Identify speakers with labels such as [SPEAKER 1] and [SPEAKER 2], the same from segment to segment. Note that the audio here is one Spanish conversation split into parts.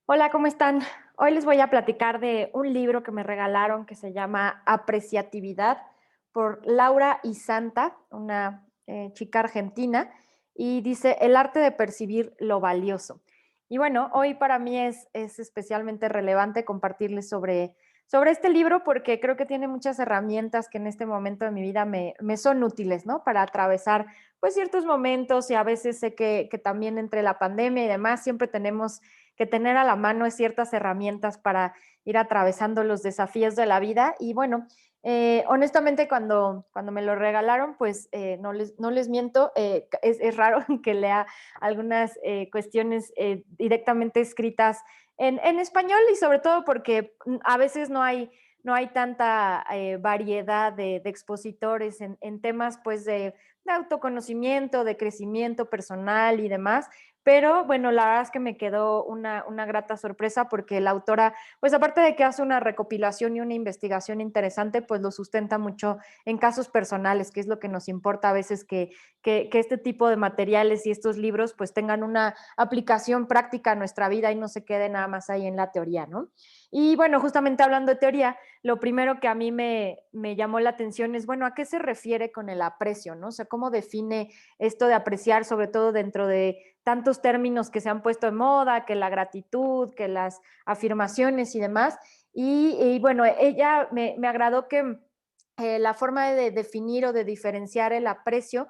[SPEAKER 1] Hola, ¿cómo están? Hoy les voy a platicar de un libro que me regalaron que se llama Apreciatividad por Laura Isanta, una chica argentina, y dice El arte de percibir lo valioso. Y bueno, hoy para mí es especialmente relevante compartirles sobre este libro porque creo que tiene muchas herramientas que en este momento de mi vida me son útiles, ¿no? Para atravesar pues ciertos momentos y a veces sé que también entre la pandemia y demás siempre tenemos que tener a la mano es ciertas herramientas para ir atravesando los desafíos de la vida. Y bueno, honestamente cuando me lo regalaron, pues no les miento, es raro que lea algunas cuestiones directamente escritas en español y sobre todo porque a veces no hay tanta variedad de expositores en temas pues de autoconocimiento, de crecimiento personal y demás. Pero bueno, la verdad es que me quedó una grata sorpresa porque la autora, pues aparte de que hace una recopilación y una investigación interesante, pues lo sustenta mucho en casos personales, que es lo que nos importa a veces que este tipo de materiales y estos libros pues tengan una aplicación práctica a nuestra vida y no se quede nada más ahí en la teoría, ¿no? Y bueno, justamente hablando de teoría, lo primero que a mí me llamó la atención es, bueno, ¿a qué se refiere con el aprecio, no? O sea, ¿cómo define esto de apreciar, sobre todo dentro de tantos términos que se han puesto de moda, que la gratitud, que las afirmaciones y demás? Y bueno, ella me agradó que la forma de definir o de diferenciar el aprecio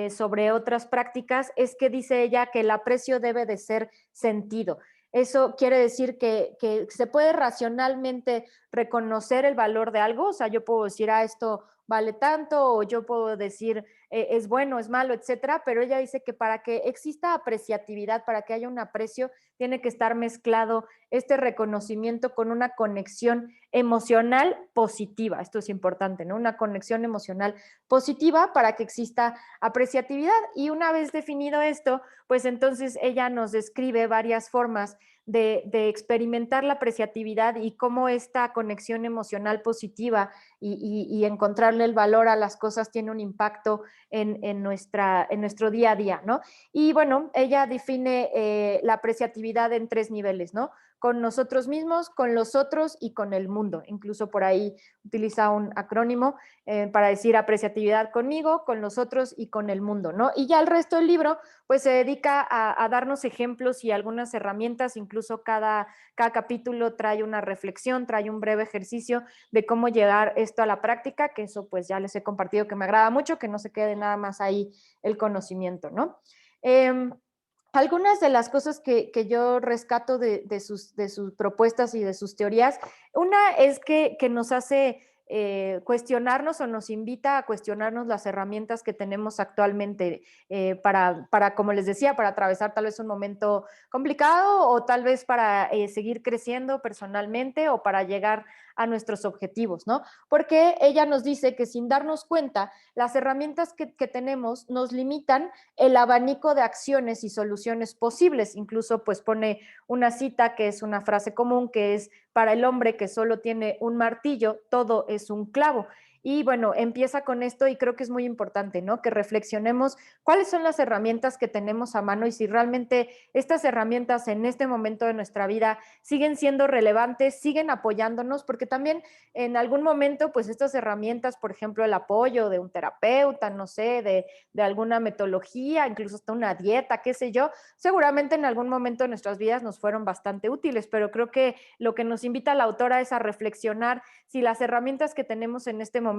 [SPEAKER 1] sobre otras prácticas es que dice ella que el aprecio debe de ser sentido. Eso quiere decir que se puede racionalmente reconocer el valor de algo, o sea, yo puedo decir, esto vale tanto, o yo puedo decir, es bueno, es malo, etcétera, pero ella dice que para que exista apreciatividad, para que haya un aprecio, tiene que estar mezclado este reconocimiento con una conexión emocional positiva. Esto es importante, ¿no? Una conexión emocional positiva para que exista apreciatividad. Y una vez definido esto, pues entonces ella nos describe varias formas de experimentar la apreciatividad y cómo esta conexión emocional positiva y encontrarle el valor a las cosas tiene un impacto en nuestro día a día, ¿no? Y bueno, ella define la apreciatividad en tres niveles, ¿no? Con nosotros mismos, con los otros y con el mundo. Incluso por ahí utiliza un acrónimo para decir apreciatividad conmigo, con los otros y con el mundo, ¿no? Y ya el resto del libro, pues se dedica a darnos ejemplos y algunas herramientas, incluso cada capítulo trae una reflexión, trae un breve ejercicio de cómo llevar esto a la práctica, que eso pues ya les he compartido que me agrada mucho, que no se quede nada más ahí el conocimiento, ¿no? Algunas de las cosas que yo rescato de sus propuestas y de sus teorías, una es que nos hace cuestionarnos o nos invita a cuestionarnos las herramientas que tenemos actualmente como les decía, para atravesar tal vez un momento complicado o tal vez para seguir creciendo personalmente o para llegar a nuestros objetivos, ¿no? Porque ella nos dice que sin darnos cuenta, las herramientas que tenemos nos limitan el abanico de acciones y soluciones posibles. Incluso pues pone una cita que es una frase común que es para el hombre que solo tiene un martillo, todo es un clavo. Y bueno, empieza con esto y creo que es muy importante, ¿no? Que reflexionemos cuáles son las herramientas que tenemos a mano y si realmente estas herramientas en este momento de nuestra vida siguen siendo relevantes, siguen apoyándonos, porque también en algún momento, pues estas herramientas, por ejemplo, el apoyo de un terapeuta, no sé, de alguna metodología, incluso hasta una dieta, qué sé yo, seguramente en algún momento de nuestras vidas nos fueron bastante útiles, pero creo que lo que nos invita la autora es a reflexionar si las herramientas que tenemos en este momento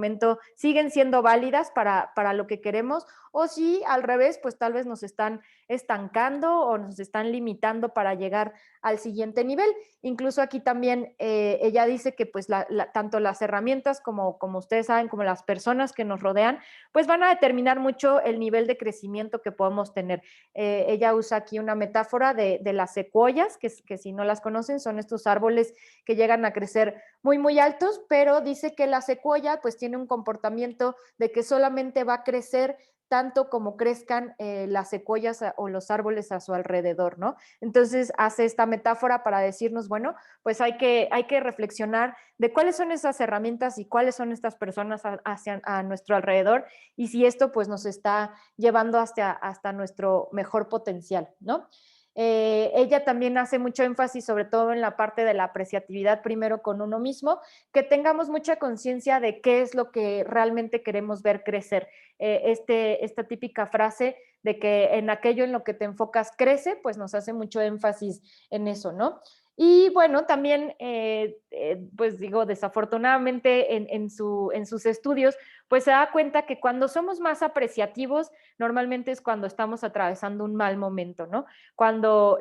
[SPEAKER 1] siguen siendo válidas para lo que queremos o si al revés, pues tal vez nos están estancando o nos están limitando para llegar al siguiente nivel. Incluso aquí también ella dice que pues tanto las herramientas como ustedes saben, como las personas que nos rodean, pues van a determinar mucho el nivel de crecimiento que podemos tener. Ella usa aquí una metáfora de las secuoyas, que si no las conocen son estos árboles que llegan a crecer muy, muy altos, pero dice que la secuoya pues tiene un comportamiento de que solamente va a crecer tanto como crezcan las secuoyas o los árboles a su alrededor, ¿no? Entonces hace esta metáfora para decirnos, bueno, pues hay que reflexionar de cuáles son esas herramientas y cuáles son estas personas a nuestro alrededor y si esto pues nos está llevando hasta nuestro mejor potencial, ¿no? Ella también hace mucho énfasis, sobre todo en la parte de la apreciatividad, primero con uno mismo, que tengamos mucha conciencia de qué es lo que realmente queremos ver crecer. Esta típica frase de que en aquello en lo que te enfocas crece, pues nos hace mucho énfasis en eso, ¿no? Y bueno, también, pues digo, desafortunadamente en sus estudios, pues se da cuenta que cuando somos más apreciativos, normalmente es cuando estamos atravesando un mal momento, ¿no? Cuando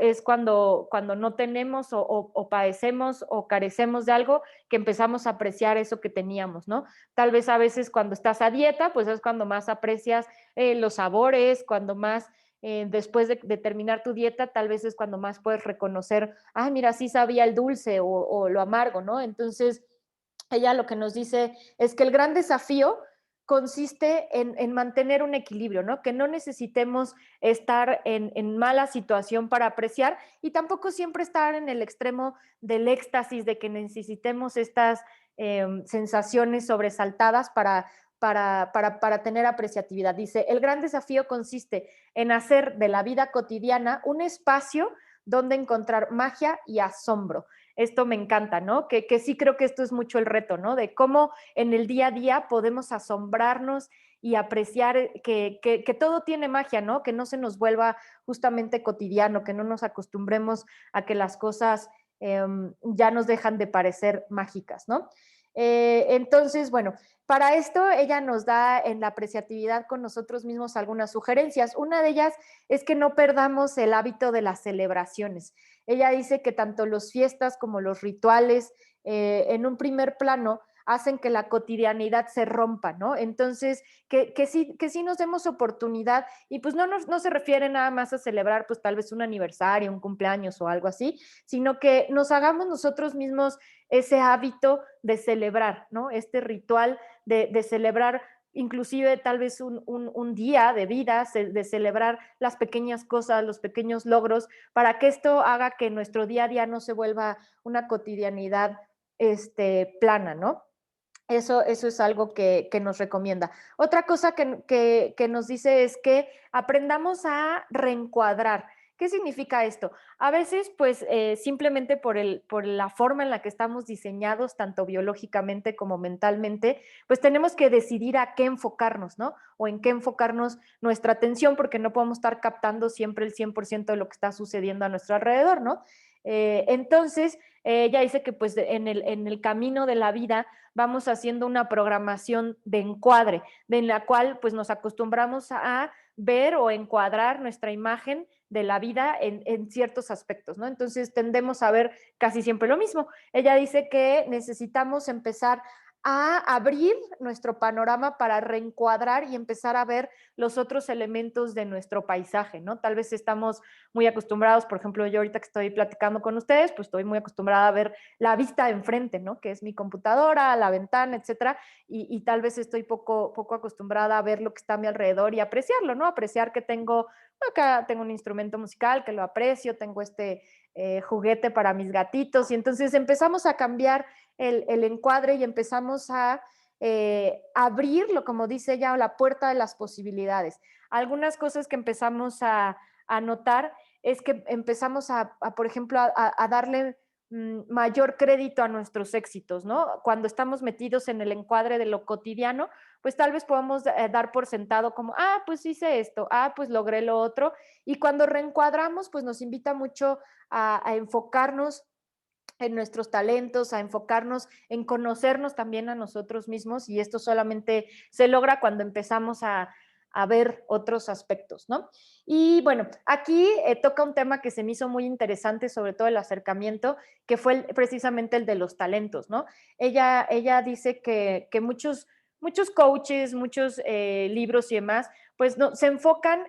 [SPEAKER 1] no tenemos o padecemos o carecemos de algo, que empezamos a apreciar eso que teníamos, ¿no? Tal vez a veces cuando estás a dieta, pues es cuando más aprecias los sabores, cuando más después de terminar tu dieta, tal vez es cuando más puedes reconocer, ah, mira, sí sabía el dulce o lo amargo, ¿no? Entonces, ella lo que nos dice es que el gran desafío consiste en mantener un equilibrio, ¿no? Que no necesitemos estar en mala situación para apreciar y tampoco siempre estar en el extremo del éxtasis, de que necesitemos estas sensaciones sobresaltadas para tener apreciatividad. Dice, el gran desafío consiste en hacer de la vida cotidiana un espacio donde encontrar magia y asombro. Esto me encanta, ¿no? Que sí creo que esto es mucho el reto, ¿no? De cómo en el día a día podemos asombrarnos y apreciar que todo tiene magia, ¿no? Que no se nos vuelva justamente cotidiano, que no nos acostumbremos a que las cosas ya nos dejan de parecer mágicas, ¿no? Entonces, bueno, para esto ella nos da en la apreciatividad con nosotros mismos algunas sugerencias. Una de ellas es que no perdamos el hábito de las celebraciones. Ella dice que tanto las fiestas como los rituales en un primer plano hacen que la cotidianidad se rompa, ¿no? Entonces, que sí nos demos oportunidad y pues no se refiere nada más a celebrar pues tal vez un aniversario, un cumpleaños o algo así, sino que nos hagamos nosotros mismos ese hábito de celebrar, ¿no? Este ritual de celebrar inclusive tal vez un día de vida, de celebrar las pequeñas cosas, los pequeños logros, para que esto haga que nuestro día a día no se vuelva una cotidianidad plana, ¿no? Eso es algo que nos recomienda. Otra cosa que nos dice es que aprendamos a reencuadrar. ¿Qué significa esto? A veces, pues, simplemente por la forma en la que estamos diseñados, tanto biológicamente como mentalmente, pues tenemos que decidir a qué enfocarnos, ¿no? O en qué enfocarnos nuestra atención, porque no podemos estar captando siempre el 100% de lo que está sucediendo a nuestro alrededor, ¿no? Entonces, ella dice que pues en el camino de la vida vamos haciendo una programación de encuadre, en la cual pues nos acostumbramos a ver o encuadrar nuestra imagen de la vida en ciertos aspectos, ¿no? Entonces tendemos a ver casi siempre lo mismo. Ella dice que necesitamos empezar a abrir nuestro panorama para reencuadrar y empezar a ver los otros elementos de nuestro paisaje, ¿no? Tal vez estamos muy acostumbrados, por ejemplo, yo ahorita que estoy platicando con ustedes, pues estoy muy acostumbrada a ver la vista de enfrente, ¿no? Que es mi computadora, la ventana, etcétera, y tal vez estoy poco acostumbrada a ver lo que está a mi alrededor y apreciarlo, ¿no? Apreciar que tengo, acá tengo un instrumento musical que lo aprecio, tengo juguete para mis gatitos, y entonces empezamos a cambiar el encuadre y empezamos a abrirlo, como dice ella, la puerta de las posibilidades. Algunas cosas que empezamos a notar es que empezamos por ejemplo, a darle mayor crédito a nuestros éxitos, ¿no? Cuando estamos metidos en el encuadre de lo cotidiano, pues tal vez podamos dar por sentado como, ah, pues hice esto, ah, pues logré lo otro, y cuando reencuadramos, pues nos invita mucho a enfocarnos en nuestros talentos, a enfocarnos en conocernos también a nosotros mismos, y esto solamente se logra cuando empezamos a ver otros aspectos, ¿no? Y bueno, aquí toca un tema que se me hizo muy interesante, sobre todo el acercamiento, que fue precisamente el de los talentos, ¿no? Ella dice que muchos coaches, muchos libros y demás, pues no, se enfocan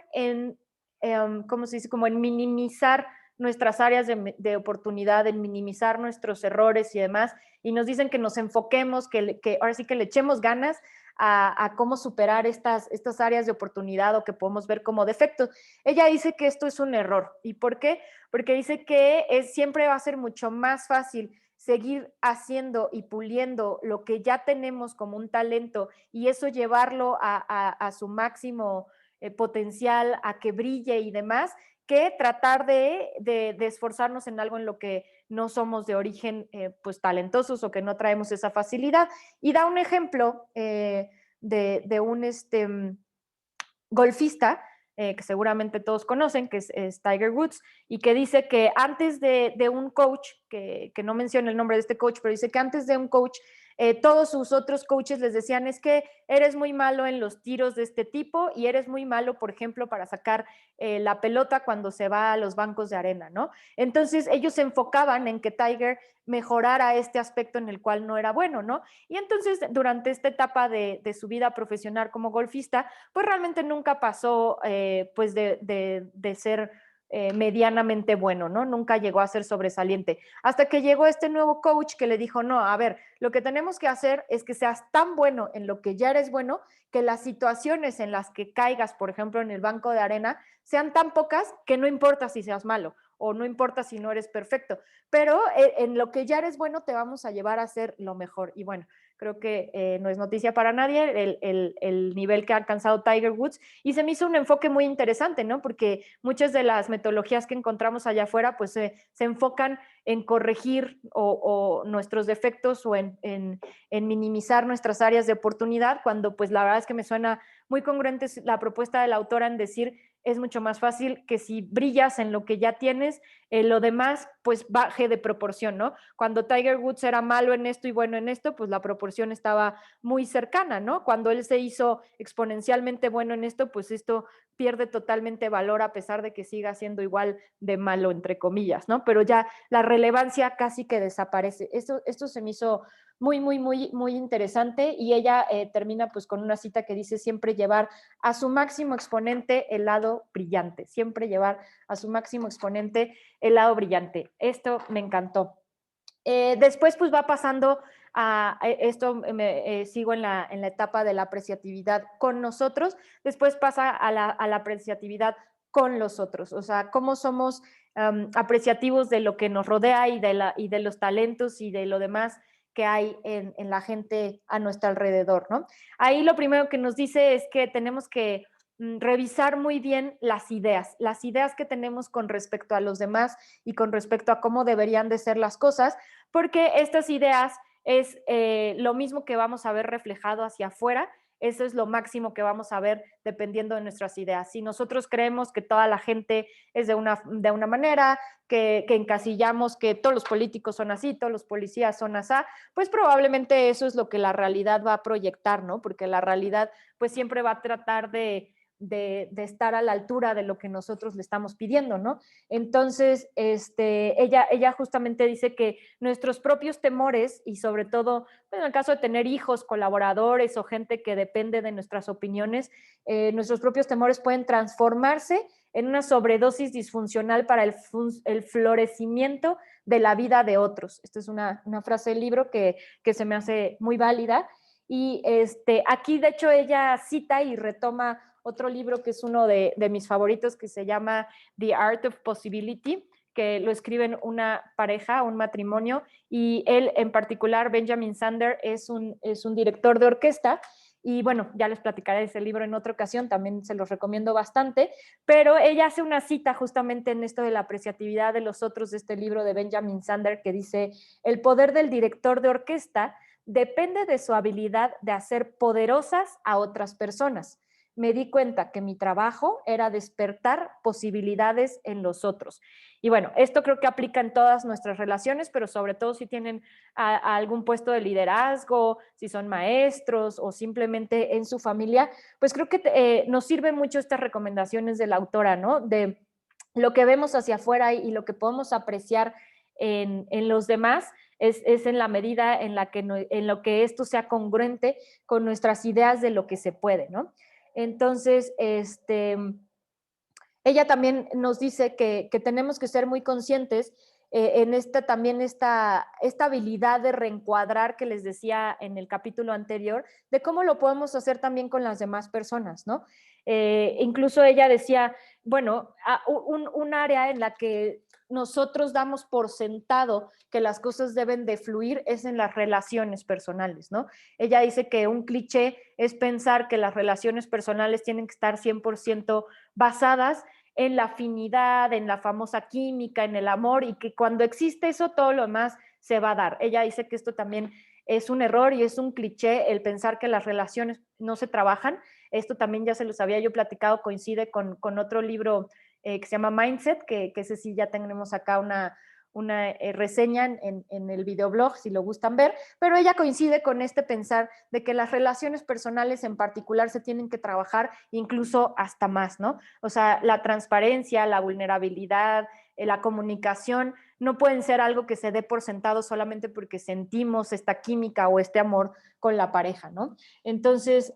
[SPEAKER 1] ¿cómo se dice? Como en minimizar nuestras áreas de oportunidad, en minimizar nuestros errores y demás, y nos dicen que nos enfoquemos, que ahora sí que le echemos ganas a cómo superar estas áreas de oportunidad o que podemos ver como defectos. Ella dice que esto es un error. ¿Y por qué? Porque dice que siempre va a ser mucho más fácil seguir haciendo y puliendo lo que ya tenemos como un talento y eso llevarlo a su máximo potencial, a que brille y demás, que tratar de esforzarnos en algo en lo que no somos de origen pues talentosos o que no traemos esa facilidad. Y da un ejemplo de un golfista que seguramente todos conocen, que es Tiger Woods, y que dice que antes de un coach, que no menciona el nombre de este coach, pero dice que antes de un coach, todos sus otros coaches les decían, es que eres muy malo en los tiros de este tipo y eres muy malo, por ejemplo, para sacar la pelota cuando se va a los bancos de arena, ¿no? Entonces ellos se enfocaban en que Tiger mejorara este aspecto en el cual no era bueno, ¿no? Y entonces durante esta etapa de su vida profesional como golfista, pues realmente nunca pasó pues de ser medianamente bueno, ¿no? Nunca llegó a ser sobresaliente. Hasta que llegó este nuevo coach que le dijo, no, a ver, lo que tenemos que hacer es que seas tan bueno en lo que ya eres bueno, que las situaciones en las que caigas, por ejemplo, en el banco de arena, sean tan pocas que no importa si seas malo o no importa si no eres perfecto, pero en lo que ya eres bueno te vamos a llevar a ser lo mejor. Y bueno, creo que no es noticia para nadie el nivel que ha alcanzado Tiger Woods y se me hizo un enfoque muy interesante, ¿no? Porque muchas de las metodologías que encontramos allá afuera pues se enfocan en corregir o nuestros defectos o en minimizar nuestras áreas de oportunidad, cuando pues la verdad es que me suena muy congruente la propuesta de la autora en decir es mucho más fácil que si brillas en lo que ya tienes, lo demás pues baje de proporción, ¿no? Cuando Tiger Woods era malo en esto y bueno en esto, pues la proporción estaba muy cercana, ¿no? Cuando él se hizo exponencialmente bueno en esto, pues esto pierde totalmente valor a pesar de que siga siendo igual de malo, entre comillas, ¿no? Pero ya la relevancia casi que desaparece. Esto se me hizo muy interesante y ella termina pues con una cita que dice siempre llevar a su máximo exponente el lado brillante, siempre llevar a su máximo exponente el lado brillante. Esto me encantó. Después pues va pasando a esto, sigo en la etapa de la apreciatividad con nosotros, después pasa a la apreciatividad con los otros, o sea, cómo somos apreciativos de lo que nos rodea y de los talentos y de lo demás que hay en la gente a nuestro alrededor, ¿no? Ahí lo primero que nos dice es que tenemos que revisar muy bien las ideas que tenemos con respecto a los demás y con respecto a cómo deberían de ser las cosas, porque estas ideas es lo mismo que vamos a ver reflejado hacia afuera, eso es lo máximo que vamos a ver dependiendo de nuestras ideas. Si nosotros creemos que toda la gente es de una manera, que encasillamos que todos los políticos son así, todos los policías son así, pues probablemente eso es lo que la realidad va a proyectar, ¿no? Porque la realidad pues siempre va a tratar de estar a la altura de lo que nosotros le estamos pidiendo, ¿no? Entonces, ella justamente dice que nuestros propios temores y sobre todo, bueno, en el caso de tener hijos, colaboradores o gente que depende de nuestras opiniones, nuestros propios temores pueden transformarse en una sobredosis disfuncional para el florecimiento de la vida de otros. Esta es una frase del libro que se me hace muy válida. Y aquí, de hecho, ella cita y retoma otro libro que es uno de mis favoritos, que se llama The Art of Possibility, que lo escriben una pareja, un matrimonio, y él en particular, Benjamin Sander, es un director de orquesta. Y bueno, ya les platicaré de ese libro en otra ocasión, también se los recomiendo bastante, pero ella hace una cita justamente en esto de la apreciatividad de los otros de este libro de Benjamin Sander, que dice, el poder del director de orquesta depende de su habilidad de hacer poderosas a otras personas. Me di cuenta que mi trabajo era despertar posibilidades en los otros. Y bueno, esto creo que aplica en todas nuestras relaciones, pero sobre todo si tienen algún puesto de liderazgo, si son maestros o simplemente en su familia, pues creo que nos sirven mucho estas recomendaciones de la autora, ¿no? De lo que vemos hacia afuera y lo que podemos apreciar en los demás es en la medida en la que en lo que esto sea congruente con nuestras ideas de lo que se puede, ¿no? Entonces, ella también nos dice que tenemos que ser muy conscientes en esta habilidad de reencuadrar que les decía en el capítulo anterior, de cómo lo podemos hacer también con las demás personas, ¿no? Incluso ella decía, bueno, un área en la que nosotros damos por sentado que las cosas deben de fluir es en las relaciones personales, ¿no? Ella dice que un cliché es pensar que las relaciones personales tienen que estar 100% basadas en la afinidad, en la famosa química, en el amor, y que cuando existe eso, todo lo demás se va a dar. Ella dice que esto también es un error y es un cliché el pensar que las relaciones no se trabajan. Esto también ya se los había yo platicado, coincide con otro libro que se llama Mindset, que ese sí ya tenemos acá una reseña en el videoblog, si lo gustan ver, pero ella coincide con este pensar de que las relaciones personales en particular se tienen que trabajar incluso hasta más, ¿no? O sea, la transparencia, la vulnerabilidad, la comunicación no pueden ser algo que se dé por sentado solamente porque sentimos esta química o este amor con la pareja, ¿no? Entonces,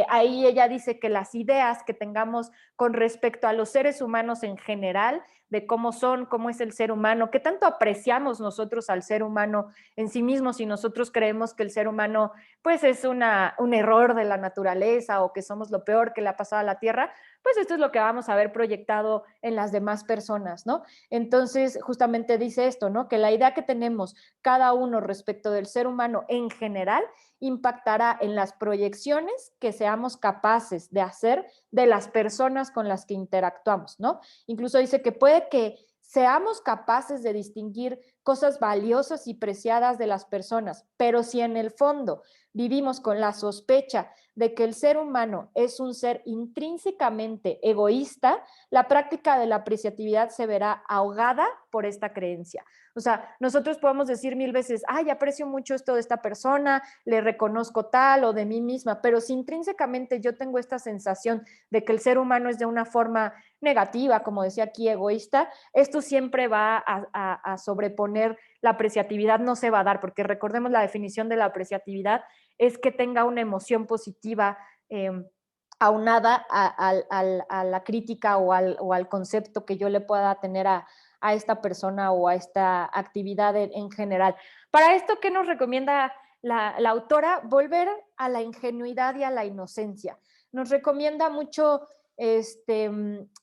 [SPEAKER 1] ahí ella dice que las ideas que tengamos con respecto a los seres humanos en general, de cómo son, cómo es el ser humano, qué tanto apreciamos nosotros al ser humano en sí mismo, si nosotros creemos que el ser humano pues es un error de la naturaleza o que somos lo peor que le ha pasado a la Tierra, pues esto es lo que vamos a ver proyectado en las demás personas, ¿no? Entonces, justamente dice esto, ¿no? Que la idea que tenemos cada uno respecto del ser humano en general impactará en las proyecciones que seamos capaces de hacer de las personas con las que interactuamos, ¿no? Incluso dice que puede que seamos capaces de distinguir cosas valiosas y preciadas de las personas, pero si en el fondo vivimos con la sospecha de que el ser humano es un ser intrínsecamente egoísta, la práctica de la apreciatividad se verá ahogada por esta creencia. O sea, nosotros podemos decir mil veces, ay, aprecio mucho esto de esta persona, le reconozco tal o de mí misma, pero si intrínsecamente yo tengo esta sensación de que el ser humano es de una forma negativa, como decía aquí, egoísta, esto siempre va a sobreponer la apreciatividad, no se va a dar, porque recordemos la definición de la apreciatividad es que tenga una emoción positiva aunada a la crítica o al concepto que yo le pueda tener a esta persona o a esta actividad en general. Para esto, ¿qué nos recomienda la autora? Volver a la ingenuidad y a la inocencia. Nos recomienda mucho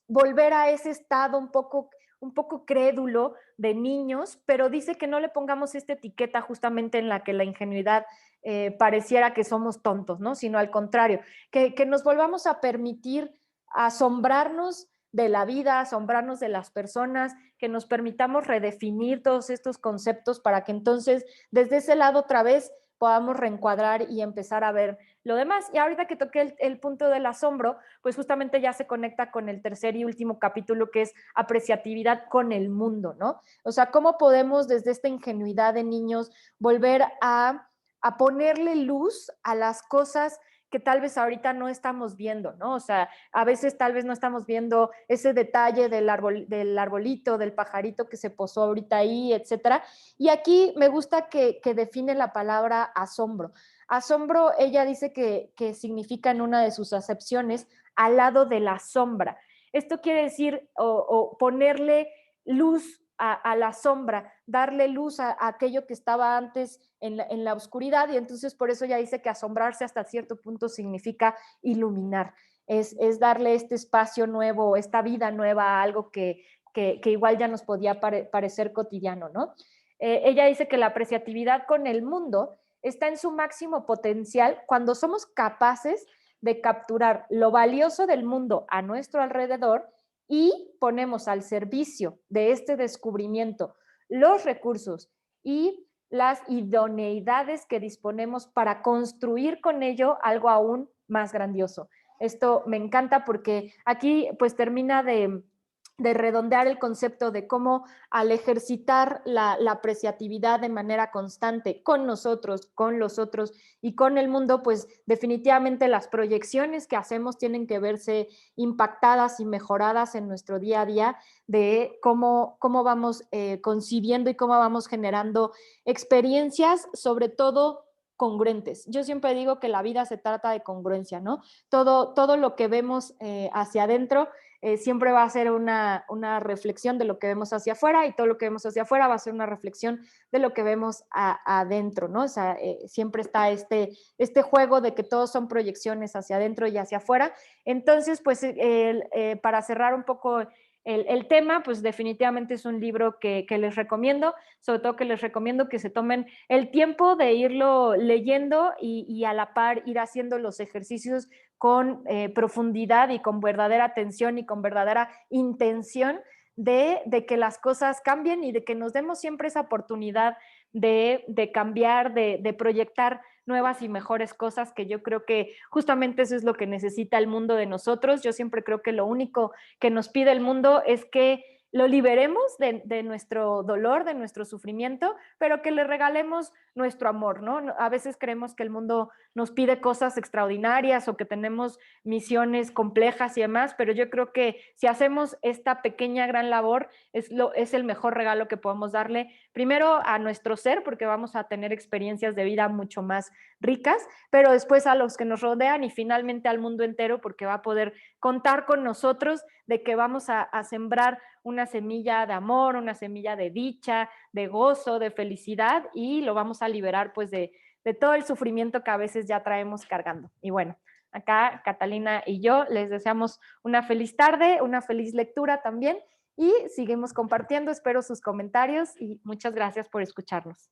[SPEAKER 1] volver a ese estado un poco crédulo de niños, pero dice que no le pongamos esta etiqueta justamente en la que la ingenuidad pareciera que somos tontos, ¿no? Sino al contrario, que nos volvamos a permitir asombrarnos de la vida, asombrarnos de las personas, que nos permitamos redefinir todos estos conceptos para que entonces desde ese lado otra vez podamos reencuadrar y empezar a ver lo demás. Y ahorita que toqué el punto del asombro, pues justamente ya se conecta con el tercer y último capítulo, que es apreciatividad con el mundo, ¿no? O sea, cómo podemos desde esta ingenuidad de niños volver a ponerle luz a las cosas que tal vez ahorita no estamos viendo, ¿no? O sea, a veces tal vez no estamos viendo ese detalle del arbolito, del pajarito que se posó ahorita ahí, etcétera. Y aquí me gusta que define la palabra asombro. Asombro, ella dice que significa en una de sus acepciones al lado de la sombra. Esto quiere decir o ponerle luz a la sombra, darle luz a aquello que estaba antes en la oscuridad, y entonces por eso ya dice que asombrarse hasta cierto punto significa iluminar, es darle este espacio nuevo, esta vida nueva a algo que igual ya nos podía parecer cotidiano, ¿no? Ella dice que la apreciatividad con el mundo está en su máximo potencial cuando somos capaces de capturar lo valioso del mundo a nuestro alrededor y ponemos al servicio de este descubrimiento los recursos y las idoneidades que disponemos para construir con ello algo aún más grandioso. Esto me encanta porque aquí pues termina de redondear el concepto de cómo al ejercitar la apreciatividad de manera constante con nosotros, con los otros y con el mundo, pues definitivamente las proyecciones que hacemos tienen que verse impactadas y mejoradas en nuestro día a día de cómo vamos concibiendo y cómo vamos generando experiencias, sobre todo congruentes. Yo siempre digo que la vida se trata de congruencia, ¿no? Todo lo que vemos hacia adentro siempre va a ser una reflexión de lo que vemos hacia afuera, y todo lo que vemos hacia afuera va a ser una reflexión de lo que vemos adentro, ¿no? O sea, siempre está este juego de que todos son proyecciones hacia adentro y hacia afuera. Entonces, pues para cerrar un poco el tema, pues definitivamente es un libro que les recomiendo, sobre todo que les recomiendo que se tomen el tiempo de irlo leyendo y a la par ir haciendo los ejercicios con profundidad y con verdadera atención y con verdadera intención de que las cosas cambien y de que nos demos siempre esa oportunidad de cambiar, de proyectar nuevas y mejores cosas, que yo creo que justamente eso es lo que necesita el mundo de nosotros. Yo siempre creo que lo único que nos pide el mundo es que lo liberemos de nuestro dolor, de nuestro sufrimiento, pero que le regalemos nuestro amor, ¿no? A veces creemos que el mundo nos pide cosas extraordinarias o que tenemos misiones complejas y demás, pero yo creo que si hacemos esta pequeña gran labor, es el mejor regalo que podemos darle, primero a nuestro ser, porque vamos a tener experiencias de vida mucho más ricas, pero después a los que nos rodean y finalmente al mundo entero, porque va a poder contar con nosotros de que vamos a sembrar una semilla de amor, una semilla de dicha, de gozo, de felicidad, y lo vamos a liberar pues de todo el sufrimiento que a veces ya traemos cargando. Y bueno, acá Catalina y yo les deseamos una feliz tarde, una feliz lectura también, y seguimos compartiendo. Espero sus comentarios y muchas gracias por escucharnos.